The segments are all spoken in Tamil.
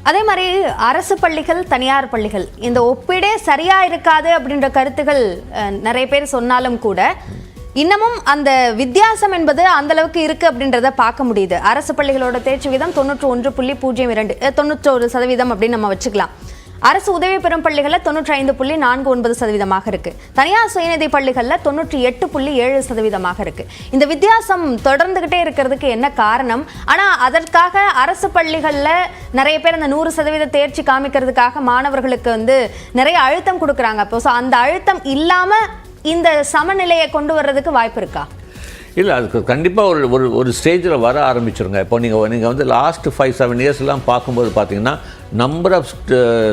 அதே மாதிரி அரசு பள்ளிகள் தனியார் பள்ளிகள் இந்த ஒப்பீடே சரியா இருக்காது அப்படின்ற கருத்துகள் நிறைய பேர் சொன்னாலும் கூட இன்னமும் அந்த வித்தியாசம் என்பது அந்த அளவுக்கு இருக்கு அப்படின்றத பார்க்க முடியுது. அரசு பள்ளிகளோட தேர்ச்சி வீதம் 91.02 91% அப்படின்னு நம்ம வச்சுக்கலாம். அரசு உதவி பெறும் பள்ளிகளில் 95.49% இருக்கு. தனியார் சுயநிதி பள்ளிகளில் 98.7% இருக்கு. இந்த வித்தியாசம் தொடர்ந்துகிட்டே இருக்கிறதுக்கு என்ன காரணம்? ஆனா அதற்காக அரசு பள்ளிகளில் நிறைய பேர் அந்த 100% தேர்ச்சி காமிக்கிறதுக்காக மாணவர்களுக்கு நிறைய அழுத்தம் கொடுக்குறாங்க. அப்போ அந்த அழுத்தம் இல்லாம இந்த சமநிலையை கொண்டு வர்றதுக்கு வாய்ப்பு இருக்கா? இல்லை, அதுக்கு கண்டிப்பாக ஒரு ஸ்டேஜில் வர ஆரம்பிச்சிருங்க. இப்போ நீங்கள் லாஸ்ட் 5-7 இயர்ஸ்லாம் பார்க்கும்போது பார்த்தீங்கன்னா number of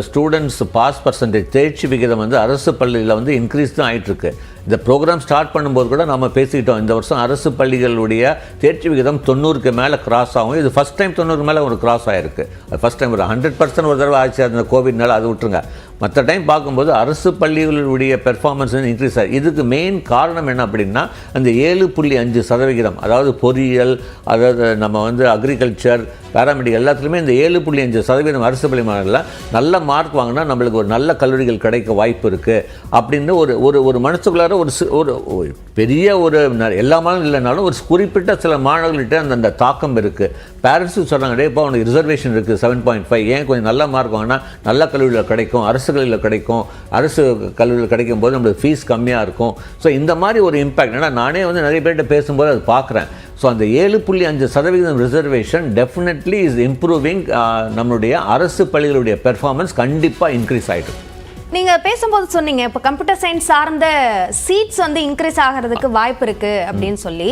students pass percentage தேர்ச்சி விகிதம் அரசு பள்ளியில் இன்க்ரீஸ் தான் ஆகிட்டுருக்கு. இந்த ப்ரோக்ராம் ஸ்டார்ட் பண்ணும்போது கூட நம்ம பேசிக்கிட்டோம், இந்த வருஷம் அரசு பள்ளிகளுடைய தேர்ச்சி விகிதம் 90க்கு மேலே கிராஸ் ஆகும். இது ஃபஸ்ட் டைம் 90க்கு மேலே ஒரு கிராஸ் ஆகிருக்கு. அது ஃபஸ்ட் டைம் ஒரு 100% ஒரு தடவை ஆச்சு அந்த கோவிட்னால, அது விட்டுருங்க. மற்ற டைம் பார்க்கும்போது அரசு பள்ளிகளுடைய பெர்ஃபார்மன்ஸ் இன்க்ரீஸ் ஆகும். இதுக்கு மெயின் காரணம் என்ன அப்படின்னா அந்த 7.5%, அதாவது பொறியியல், அதாவது நம்ம அக்ரிகல்ச்சர், பேராமெடிக்கல் எல்லாத்துலேயுமே இந்த 7.5% அரசு பள்ளி மாணவர்களில் நல்ல மார்க் வாங்கினா நம்மளுக்கு ஒரு நல்ல கல்லூரிகள் கிடைக்க வாய்ப்பு இருக்குது அப்படின்னு ஒரு மனசுக்குள்ளார ஒரு பெரிய எல்லா மாணவர்களும் இல்லைனாலும் ஒரு குறிப்பிட்ட சில மாணவர்கள்கிட்ட அந்த தாக்கம் இருக்குது. பேரண்ட்ஸும் சொல்கிறாங்க, இப்போ அவனுக்கு ரிசர்வேஷன் இருக்குது 7.5, ஏன் கொஞ்சம் நல்ல மார்க் வாங்கினா நல்ல கல்லூரியில் கிடைக்கும், அரசு கல்லூரியில் கிடைக்கும், அரசு கல்லூரியில் கிடைக்கும் போது நம்மளுக்கு ஃபீஸ் கம்மியாக இருக்கும். ஸோ இந்த மாதிரி ஒரு இம்பேக்ட். ஏன்னா நானே நிறைய பேர்கிட்ட பேசும்போது அது பார்க்குறேன். ஸோ அந்த 7.5% ரிசர்வேஷன் டெஃபினெட்லி இஸ் இம்ப்ரூவிங். நம்மளுடைய அரசு பள்ளிகளுடைய பெர்ஃபார்மன்ஸ் கண்டிப்பாக இன்க்ரீஸ் ஆகிடும். நீங்க பேசும்போது சொன்னீங்க இப்போ கம்ப்யூட்டர் சயின்ஸ் சார்ந்த சீட்ஸ் இன்க்ரீஸ் ஆகிறதுக்கு வாய்ப்பு இருக்கு அப்படின்னு சொல்லி,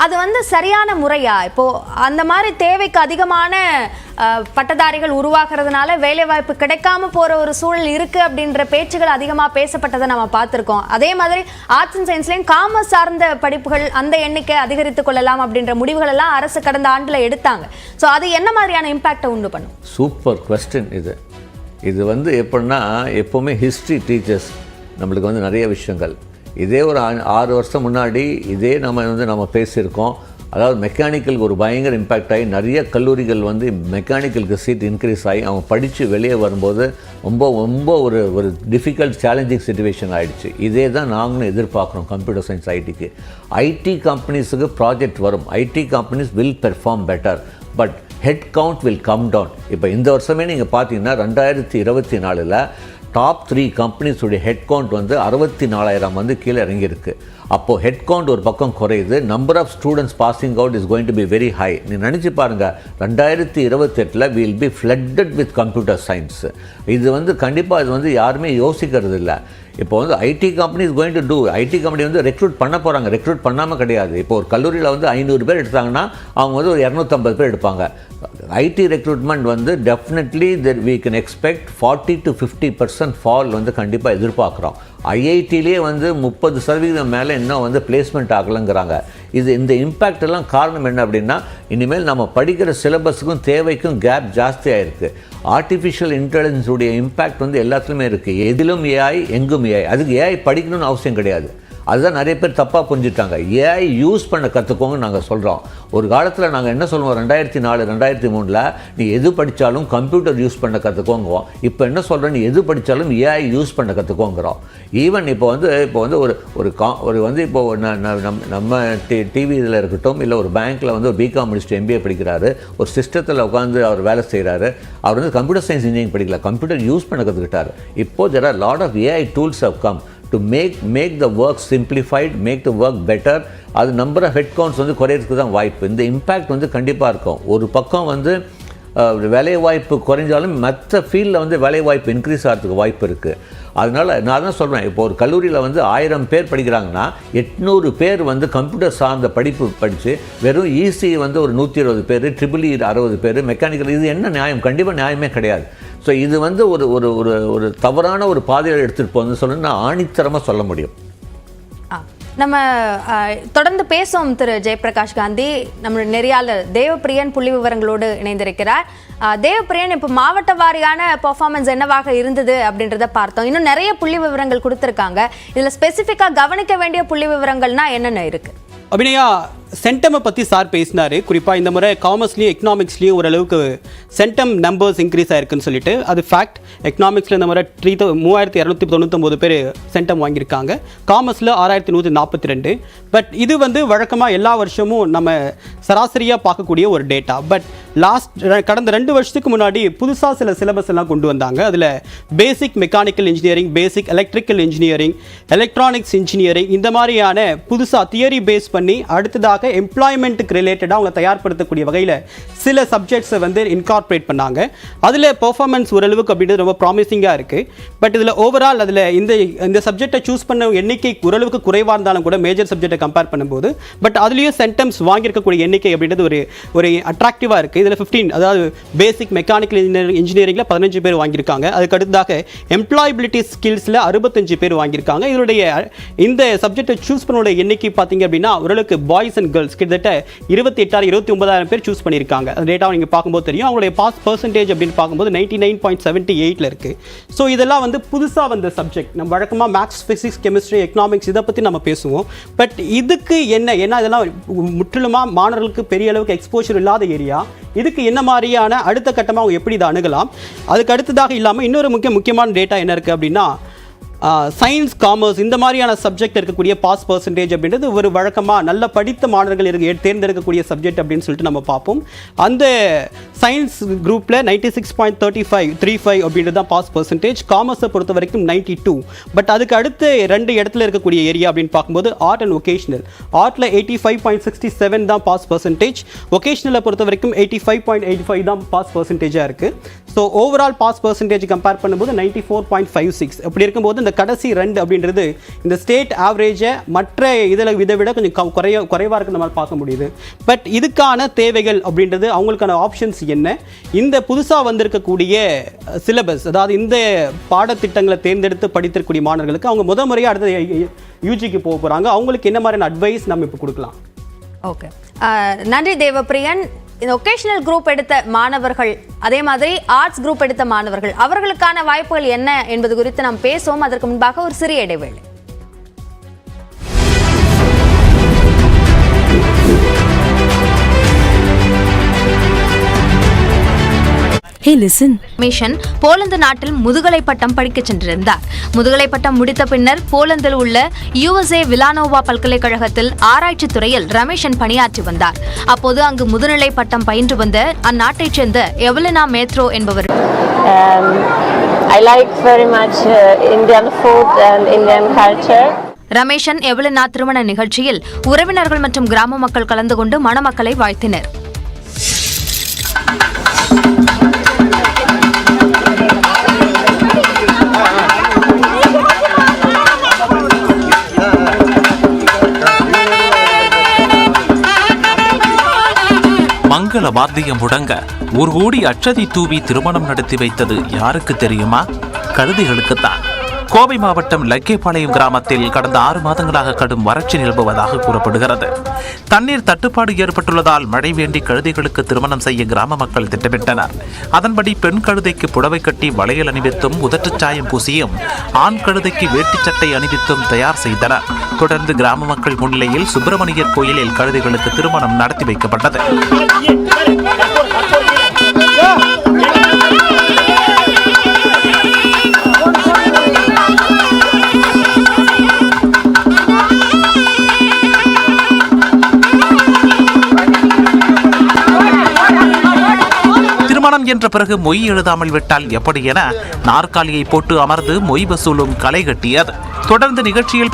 அது சரியான முறையா? இப்போ அந்த மாதிரி தேவைக்கு அதிகமான பட்டதாரிகள் உருவாக்குறதுனால வேலை வாய்ப்பு கிடைக்காம போற ஒரு சூழல் இருக்கு அப்படின்ற பேச்சுகள் அதிகமாக பேசப்பட்டதை நம்ம பார்த்துருக்கோம். அதே மாதிரி ஆர்ட்ஸ் அண்ட் சயின்ஸ்லையும் காமர்ஸ் சார்ந்த படிப்புகள் அந்த எண்ணிக்கை அதிகரித்துக் கொள்ளலாம் அப்படின்ற முடிவுகள் எல்லாம் அரசு கடந்த ஆண்டுல எடுத்தாங்க. ஸோ அது என்ன மாதிரியான இம்பாக்டை உண்டு பண்ணும்? சூப்பர் கொஸ்டின் இது எப்படின்னா, எப்போவுமே ஹிஸ்ட்ரி டீச்சர்ஸ் நம்மளுக்கு நிறைய விஷயங்கள். இதே ஒரு 6 வருஷம் முன்னாடி இதே நம்ம பேசியிருக்கோம். அதாவது மெக்கானிக்கலுக்கு ஒரு பயங்கர இம்பேக்ட் ஆகி நிறைய கல்லூரிகள் மெக்கானிக்கலுக்கு சீட் இன்க்ரீஸ் ஆகி அவங்க படித்து வெளியே வரும்போது ரொம்ப ஒரு டிஃபிகல்ட் சேலஞ்சிங் சிச்சுவேஷன் ஆகிடுச்சு. இதே தான் நாங்களும் எதிர்பார்க்குறோம் கம்ப்யூட்டர் சயின்ஸ் ஐடிக்கு. ஐடி கம்பெனிஸுக்கு ப்ராஜெக்ட் வரும், IT companies will perform better, but head count will come down. இப்போ இந்த வருஷமே நீங்கள் பார்த்தீங்கன்னா 2024 டாப் 3 கம்பெனிஸுடைய ஹெட் கவுண்ட் 64,000 கீழே இறங்கியிருக்கு. அப்போது ஹெட் கவுண்ட் ஒரு பக்கம் குறையுது, number of students passing out is going to be very high. நீ நினச்சி பாருங்கள், 2028 will be flooded with computer science. இது கண்டிப்பாக இது யாருமே யோசிக்கிறது இல்லை. இப்போ IT company is going to to, IT company recruit பண்ண போகிறாங்க, ரெக்ரூட் பண்ணாமல் கிடையாது. இப்போ ஒரு கல்லூரியில் 500 பேர் எடுத்தாங்கன்னா அவங்க ஒரு 250 பேர் எடுப்பாங்க. IT recruitment definitely we can expect 40 to 50% fall கண்டிப்பாக எதிர்பார்க்குறோம். ஐஐடியிலே 30% மேலே இன்னும் பிளேஸ்மெண்ட் ஆகலைங்கிறாங்க. இந்த இம்பேக்ட் எல்லாம் காரணம் என்ன அப்படின்னா, இனிமேல் நம்ம படிக்கிற சிலபஸுக்கும் தேவைக்கும் கேப் ஜாஸ்தியாக இருக்குது. ஆர்டிஃபிஷியல் இன்டெலிஜென்ஸ் உடைய இம்பேக்ட் எல்லாத்துலேயுமே இருக்குது. எதிலும் ஏஐ எங்கும் ஏஐ. அதுக்கு ஏஐ படிக்கணும்னு அவசியம் கிடையாது. அதுதான் நிறைய பேர் தப்பாக புரிஞ்சுட்டாங்க. ஏஐ யூஸ் பண்ண கற்றுக்கோங்க நாங்கள் சொல்கிறோம். ஒரு காலத்தில் நாங்கள் என்ன சொல்லுவோம், 2004 2003 நீ எது படித்தாலும் கம்ப்யூட்டர் யூஸ் பண்ண கற்றுக்கோங்குவோம். இப்போ என்ன சொல்கிறோம், நீ எது படித்தாலும் ஏஐ யூஸ் பண்ண கற்றுக்கோங்கிறோம். ஈவன் இப்போ இப்போ நம்ம டிவி இதில் இருக்கட்டும், இல்லை ஒரு பேங்க்கில் ஒரு பிகாம் முடிச்சுட்டு MBA படிக்கிறாரு, ஒரு சிஸ்டத்தில் உட்காந்து அவர் வேலை செய்கிறாரு. அவர் கம்ப்யூட்டர் சயின்ஸ் இன்ஜினியரிங் படிக்கல, கம்ப்யூட்டர் யூஸ் பண்ண கற்றுக்கிட்டார். இப்போது there are lot of AI tools have come to make the work simplified, make the work better. அது நம்பர் ஆஃப் ஹெட் கவுண்ட்ஸ் குறையிறதுக்கு தான் வாய்ப்பு. இந்த இம்பேக்ட் கண்டிப்பாக இருக்கும். ஒரு பக்கம் வேலைவாய்ப்பு குறைஞ்சாலும் மற்ற ஃபீல்டில் வேலைவாய்ப்பு இன்க்ரீஸ் ஆகிறதுக்கு வாய்ப்பு இருக்குது. அதனால் நான் தான் சொல்கிறேன், இப்போ ஒரு கல்லூரியில் 1000 பேர் படிக்கிறாங்கன்னா 800 பேர் கம்ப்யூட்டர் சார்ந்த படிப்பு படித்து, வெறும் EC ஒரு 120 பேர், EEE 60 பேர், மெக்கானிக்கல். இது என்ன நியாயம்? கண்டிப்பாக நியாயமே கிடையாது. ஸோ இது ஒரு தவறான ஒரு பாதையில் எடுத்துகிட்டு போகணும்னு சொல்லி நான் ஆணித்தரமாக சொல்ல முடியும். நம்ம தொடர்ந்து பேசுவோம். திரு ஜெயபிரகாஷ் காந்தி, நம்மளுடைய நெறியாளர் தேவப்பிரியன் புள்ளி விவரங்களோடு இணைந்திருக்கிறார். தேவப்பிரியன், இப்போ மாவட்ட வாரியான பெர்ஃபார்மன்ஸ் என்னவாக இருந்தது அப்படின்றத பார்த்தோம். இன்னும் நிறைய புள்ளி விவரங்கள் கொடுத்துருக்காங்க. இதில் ஸ்பெசிஃபிக்காக கவனிக்க வேண்டிய புள்ளி விவரங்கள்னா என்னென்ன இருக்குது? அபிநயா, சென்டமை பற்றி சார் பேசினார். குறிப்பாக இந்த முறை காமர்ஸ்லேயும் எக்கனாமிக்ஸ்லேயும் ஓரளவுக்கு சென்டம் நம்பர்ஸ் இன்க்ரீஸ் ஆயிருக்குன்னு சொல்லிட்டு, அது ஃபேக்ட். எக்கனாமிக்ஸில் இந்த முறை 3299 பேர் சென்டம் வாங்கியிருக்காங்க, காமர்ஸில் 6142. பட் இது வந்து வழக்கமாக எல்லா வருஷமும் நம்ம சராசரியாக பார்க்கக்கூடிய ஒரு டேட்டா. பட் கடந்த 2 வருஷத்துக்கு முன்னாடி புதுசாக சில சிலபஸ் எல்லாம் கொண்டு வந்தாங்க. அதில் பேசிக் மெக்கானிக்கல் இன்ஜினியரிங், பேசிக் எலக்ட்ரிக்கல் இன்ஜினியரிங், எலக்ட்ரானிக்ஸ் இன்ஜினியரிங், இந்த மாதிரியான புதுசாக தியரி பேஸ் பண்ணி அடுத்ததாக எம்ப்ளாய்மெண்ட்டுக்கு ரிலேட்டடாக அவங்களை தயார்படுத்தக்கூடிய வகையில் சில சப்ஜெக்ட்ஸை வந்து இன்கார்பரேட் பண்ணாங்க. அதில் பெர்ஃபார்மன்ஸ் ஓரளவுக்கு அப்படின்றது ரொம்ப ப்ராமிசிங்காக இருக்குது. பட் இதில் ஓவரால் அதில் இந்த சப்ஜெக்டை சூஸ் பண்ண எண்ணிக்கை ஓரளவுக்கு குறைவாக இருந்தாலும் கூட மேஜர் சப்ஜெக்டை கம்பேர் பண்ணும்போது, பட் அதுலேயும் சென்டம்ஸ் வாங்கியிருக்கக்கூடிய எண்ணிக்கை அப்படின்றது ஒரு அட்ராக்டிவாக இருக்குது. இதில் 15, அதாவது பேசிக் மெக்கானிக்கல் இன்ஜினியரிங்கில் 15 பேர் வாங்கியிருக்காங்க. அதுக்கு அடுத்ததாக எம்ப்ளாயபிலிட்டி ஸ்கில்ஸில் 65 பேர் வாங்கியிருக்காங்க. இதனுடைய இந்த சப்ஜெக்டை சூஸ் பண்ணோட எண்ணிக்கை பார்த்தீங்க அப்படின்னா ஓரளவுக்கு பாய்ஸ் அண்ட் கேர்ள்ஸ் கிட்டத்தட்ட 28,000-29,000 பேர் சூஸ் பண்ணியிருக்காங்க. அந்த டேட்டாவை நீங்கள் பார்க்கும்போது தெரியும். அவங்களுடைய பாஸ் பர்சன்டேஜ் அப்படின்னு பார்க்கும்போது 99.78 இருக்குது. ஸோ இதெல்லாம் வந்து புதுசாக வந்த சப்ஜெக்ட். நம்ம வழக்கமாக மேக்ஸ், ஃபிசிக்ஸ், கெமிஸ்ட்ரி, எக்கனாமிக்ஸ் இதை பற்றி நம்ம பேசுவோம். பட் இதுக்கு ஏன்னா இதெல்லாம் முற்றிலுமாக மாணவர்களுக்கு பெரிய அளவுக்கு எக்ஸ்போஷர் இல்லாத ஏரியா. இதுக்கு என்ன மாதிரியான அடுத்த கட்டமாக அவங்க எப்படி இதை அணுகலாம்? அதுக்கு அடுத்ததாக இல்லாமல் இன்னொரு முக்கியமான டேட்டா என்ன இருக்குது அப்படின்னா, சயின்ஸ், காமர்ஸ் இந்த மாதிரியான சப்ஜெக்ட் இருக்கக்கூடிய பாஸ் பர்சன்டேஜ் அப்படின்றது ஒரு வழக்கமாக நல்ல படித்த மாணவர்கள் தேர்ந்தெடுக்கக்கூடிய சப்ஜெக்ட் அப்படின்னு சொல்லிட்டு நம்ம பார்ப்போம். அந்த சயின்ஸ் குரூப்பில் 96.35 அப்படின்றது தான் பாஸ் பர்சன்டேஜ். காமர்ஸை பொறுத்த வரைக்கும் 92. பட் அதுக்கு அடுத்து 2 இடத்துல இருக்கக்கூடிய ஏரியா அப்படின்னு பார்க்கும்போது ஆர்ட் அண்ட் ஒகேஷனல். ஆர்ட்டில் 85.67 தான் பாஸ் பர்சன்டேஜ். ஒகேஷனலை பொறுத்த வரைக்கும் 85.85 தான் பாஸ் பர்சன்டேஜாக இருக்குது. So overall pass percentage compare பண்ணும்போது 94.56. அப்படி இருக்கும்போது இந்த கடைசி 2 அப்படின்றது இந்த ஸ்டேட் ஆவரேஜை மற்ற இதை விட கொஞ்சம் குறைவாக இருக்கு நம்ம பார்க்க முடியுது. பட் இதுக்கான தேவைகள் அப்படின்றது அவங்களுக்கான ஆப்ஷன்ஸ் என்ன, இந்த புதுசாக வந்திருக்கக்கூடிய சிலபஸ், அதாவது இந்த பாடத்திட்டங்களை தேர்ந்தெடுத்து படித்திருக்கக்கூடிய மாணவர்களுக்கு அவங்க முறையாக அடுத்த யூஜிக்கு போக போகிறாங்க, அவங்களுக்கு என்ன மாதிரியான அட்வைஸ் நம்ம இப்போ கொடுக்கலாம்? ஓகே, நன்றி தேவப்பிரியன். இந்த ஒகேஷனல் குரூப் எடுத்த மாணவர்கள், அதே மாதிரி ஆர்ட்ஸ் குரூப் எடுத்த மாணவர்கள், அவர்களுக்கான வாய்ப்புகள் என்ன என்பது குறித்து நாம் பேசுவோம். அதற்கு முன்பாக ஒரு சிறிய இடைவேளை. Hey, listen. மிஷன் போலந்து நாட்டில் முதுகலை பட்டம் படிக்க சென்றிருந்தார். முதுகலை பட்டம் முடித்த பின்னர் போலந்தில் உள்ள USA விலானோவா பல்கலைக்கழகத்தில் ஆராய்ச்சி துறையில் ரமேஷன் பணியாற்றி வந்தார். அப்போது அங்கு முதுநிலை பட்டம் பயின்று வந்த அந்நாட்டைச் சேர்ந்த எவலினா மேத்ரோ என்பவர், I like very much Indian food and Indian culture. Rameshan எவலினா திருமண நிகழ்ச்சியில் உறவினர்கள் மற்றும் கிராம மக்கள் கலந்து கொண்டு மணமக்களை வாழ்த்தினர். மங்கள வாத்தியம் முழங்க ஒரு கோடி அட்சதி தூவி திருமணம் நடத்தி வைத்தது யாருக்கு தெரியுமா? கழுதைகளுக்குத்தான். கோவை மாவட்டம் லக்கேபாளையம் கிராமத்தில் கடந்த 6 மாதங்களாக கடும் வறட்சி நிலவுவதாக கூறப்படுகிறது. தண்ணீர் தட்டுப்பாடு ஏற்பட்டுள்ளதால் மழை வேண்டி கழுதைகளுக்கு திருமணம் செய்ய கிராம மக்கள் திட்டமிட்டனர். அதன்படி பெண் கழுதைக்கு புடவை கட்டி வளையல் அணிவித்தும் உதட்டுச் சாயம் பூசியும் ஆண் கழுதைக்கு வேட்டி சட்டை அணிவித்தும் தயார் செய்தனர். தொடர்ந்து கிராம மக்கள் முன்னிலையில் சுப்பிரமணியர் கோயிலில் கழுதைகளுக்கு திருமணம் நடத்தி வைக்கப்பட்டது. என்ற பிறகு மொய் எழுதாமல் விட்டால் எப்படி என நாற்காலியை போட்டு அமர்ந்து மொய் வசூலும் களை கட்டியது. தொடர்ந்து நிகழ்ச்சியில்